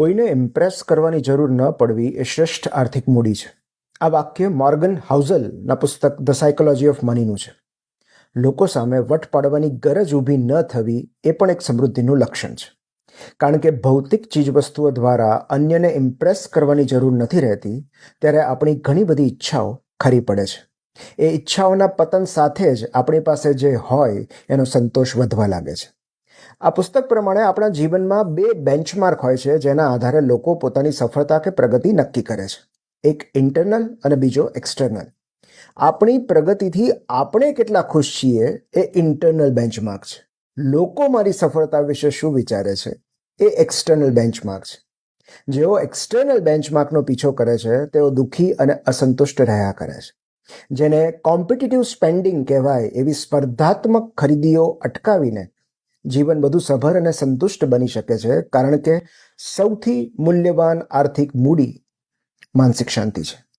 કોઈને ઇમ્પ્રેસ કરવાની જરૂર ન પડવી એ શ્રેષ્ઠ આર્થિક મૂડી છે. આ વાક્ય મોર્ગન હાઉઝલના પુસ્તક ધ સાયકોલોજી ઓફ મનીનું છે. લોકો સામે વટ પાડવાની ગરજ ઊભી ન થવી એ પણ એક સમૃદ્ધિનું લક્ષણ છે. કારણ કે ભૌતિક ચીજવસ્તુઓ દ્વારા અન્યને ઇમ્પ્રેસ કરવાની જરૂર નથી રહેતી, ત્યારે આપણી ઘણી બધી ઈચ્છાઓ ખરી પડે છે. એ ઈચ્છાઓના પતન સાથે જ આપણી પાસે જે હોય એનો સંતોષ વધવા લાગે છે. આ પુસ્તક પ્રમાણે આપણા જીવનમાં 2 બેન્ચમાર્ક હોય છે જેના આધારે લોકો પોતાની સફળતા કે પ્રગતિ નક્કી કરે છે. એક ઇન્ટરનલ અને બીજો એક્સટર્નલ. આપણી પ્રગતિથી આપણે કેટલા ખુશ છીએ એ ઇન્ટરનલ બેન્ચમાર્ક છે. લોકો મારી સફળતા વિશે શું વિચારે છે એ એક્સટર્નલ બેન્ચમાર્ક છે. જેઓ એક્સટર્નલ બેન્ચમાર્કનો પીછો કરે છે તેઓ દુઃખી અને અસંતુષ્ટ રહ્યા કરે છે. જેને કોમ્પિટિટિવ સ્પેન્ડિંગ કહેવાય એવી સ્પર્ધાત્મક ખરીદીઓ અટકાવીને જીવન વધુ સભર અને સંતુષ્ટ બની શકે છે, કારણ કે સૌથી મૂલ્યવાન આર્થિક મૂડી માનસિક શાંતિ છે.